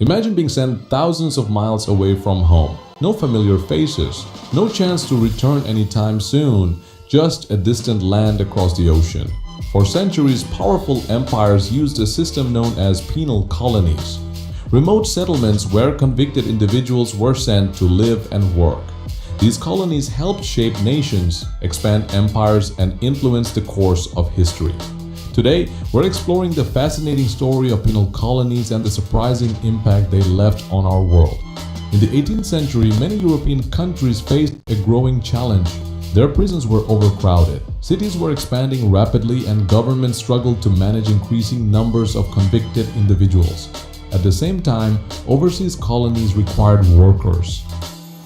Imagine being sent thousands of miles away from home. No familiar faces, no chance to return anytime soon, just a distant land across the ocean. For centuries, powerful empires used a system known as penal colonies, remote settlements where convicted individuals were sent to live and work. These colonies helped shape nations, expand empires, and influence the course of history. Today, we're exploring the fascinating story of penal colonies and the surprising impact they left on our world. In the 18th century, many European countries faced a growing challenge. Their prisons were overcrowded, cities were expanding rapidly, and governments struggled to manage increasing numbers of convicted individuals. At the same time, overseas colonies required workers.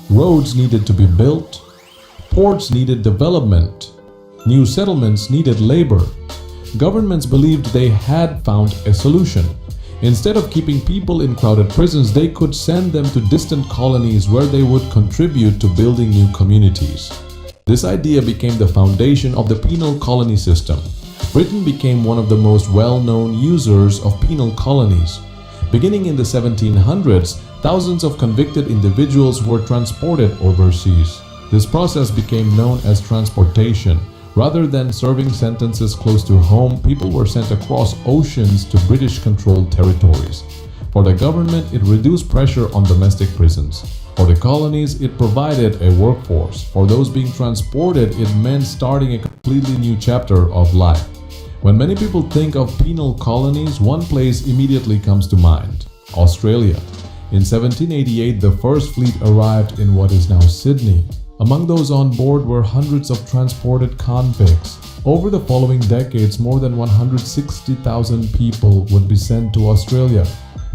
Roads needed to be built, ports needed development, new settlements needed labor. Governments believed they had found a solution. Instead of keeping people in crowded prisons, they could send them to distant colonies where they would contribute to building new communities. This idea became the foundation of the penal colony system. Britain became one of the most well-known users of penal colonies. Beginning in the 1700s, thousands of convicted individuals were transported overseas. This process became known as transportation. Rather than serving sentences close to home, people were sent across oceans to British-controlled territories. For the government, it reduced pressure on domestic prisons. For the colonies, it provided a workforce. For those being transported, it meant starting a completely new chapter of life. When many people think of penal colonies, one place immediately comes to mind: Australia. In 1788, the first fleet arrived in what is now Sydney. Among those on board were hundreds of transported convicts. Over the following decades, more than 160,000 people would be sent to Australia.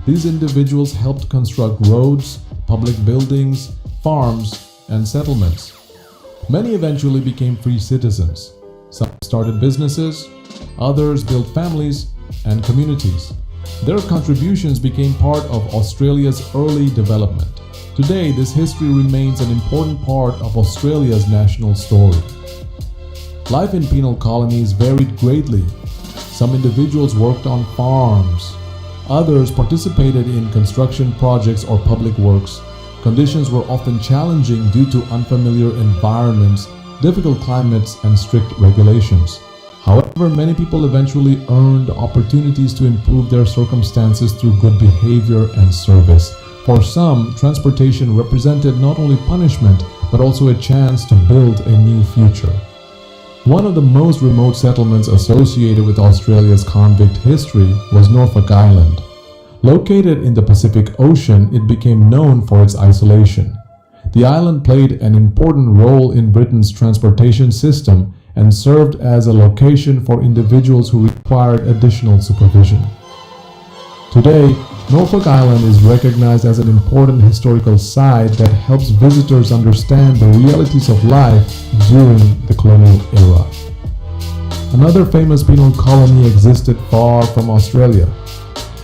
These individuals helped construct roads, public buildings, farms, and settlements. Many eventually became free citizens. Some started businesses, others built families and communities. Their contributions became part of Australia's early development. Today, this history remains an important part of Australia's national story. Life in penal colonies varied greatly. Some individuals worked on farms. Others participated in construction projects or public works. Conditions were often challenging due to unfamiliar environments, difficult climates, and strict regulations. However, many people eventually earned opportunities to improve their circumstances through good behavior and service. For some, transportation represented not only punishment, but also a chance to build a new future. One of the most remote settlements associated with Australia's convict history was Norfolk Island. Located in the Pacific Ocean, it became known for its isolation. The island played an important role in Britain's transportation system and served as a location for individuals who required additional supervision. Today, Norfolk Island is recognized as an important historical site that helps visitors understand the realities of life during the colonial era. Another famous penal colony existed far from Australia.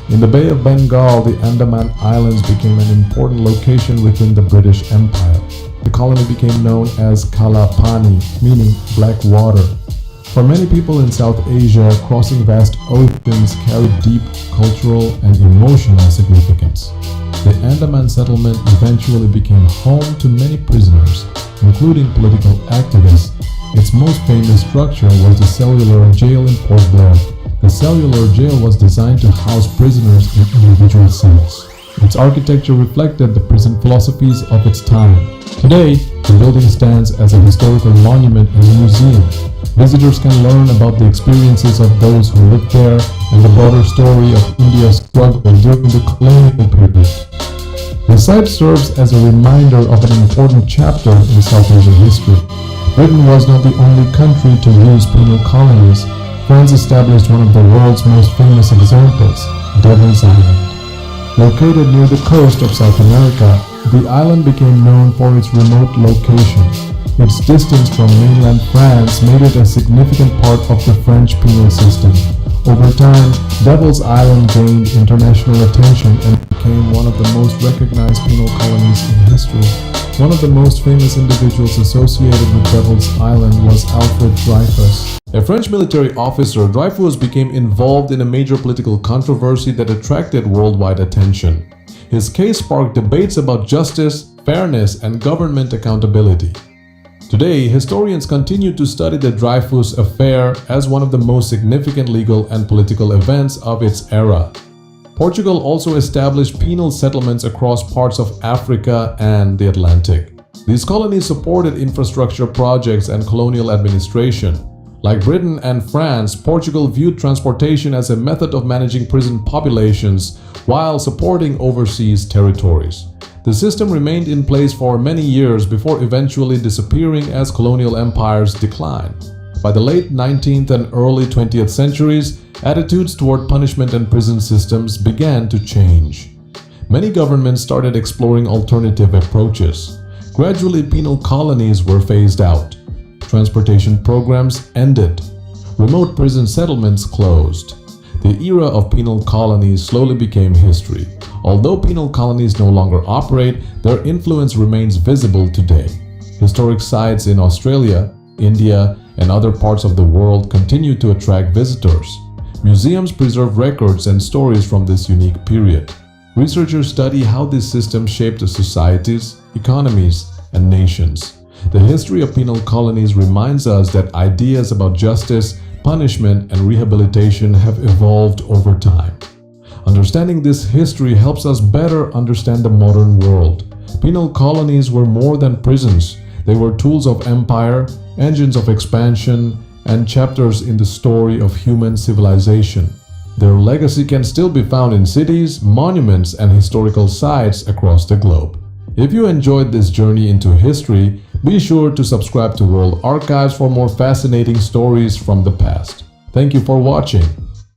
In the Bay of Bengal, the Andaman Islands became an important location within the British Empire. The colony became known as Pani, meaning black water. For many people in South Asia, crossing vast oceans carried deep cultural and emotional significance. The Andaman settlement eventually became home to many prisoners, including political activists. Its most famous structure was the Cellular Jail in Port Blair. The Cellular Jail was designed to house prisoners in individual cells. Its architecture reflected the prison philosophies of its time. Today, the building stands as a historical monument and a museum. Visitors can learn about the experiences of those who lived there and the broader story of India's struggle during the colonial period. The site serves as a reminder of an important chapter in South Asian history. Britain was not the only country to use penal colonies. France established one of the world's most famous examples, Devil's Island. Located near the coast of South America, the island became known for its remote location. Its distance from mainland France made it a significant part of the French penal system. Over time, Devil's Island gained international attention and became one of the most recognized penal colonies in history. One of the most famous individuals associated with Devil's Island was Alfred Dreyfus. A French military officer, Dreyfus became involved in a major political controversy that attracted worldwide attention. His case sparked debates about justice, fairness, and government accountability. Today, historians continue to study the Dreyfus Affair as one of the most significant legal and political events of its era. Portugal also established penal settlements across parts of Africa and the Atlantic. These colonies supported infrastructure projects and colonial administration. Like Britain and France, Portugal viewed transportation as a method of managing prison populations while supporting overseas territories. The system remained in place for many years before eventually disappearing as colonial empires declined. By the late 19th and early 20th centuries, attitudes toward punishment and prison systems began to change. Many governments started exploring alternative approaches. Gradually, penal colonies were phased out. Transportation programs ended. Remote prison settlements closed. The era of penal colonies slowly became history. Although penal colonies no longer operate, their influence remains visible today. Historic sites in Australia, India, and other parts of the world continue to attract visitors. Museums preserve records and stories from this unique period. Researchers study how these systems shaped societies, economies, and nations. The history of penal colonies reminds us that ideas about justice, punishment, and rehabilitation have evolved over time. Understanding this history helps us better understand the modern world. Penal colonies were more than prisons. They were tools of empire, engines of expansion, and chapters in the story of human civilization. Their legacy can still be found in cities, monuments, and historical sites across the globe. If you enjoyed this journey into history, be sure to subscribe to World Archives for more fascinating stories from the past. Thank you for watching.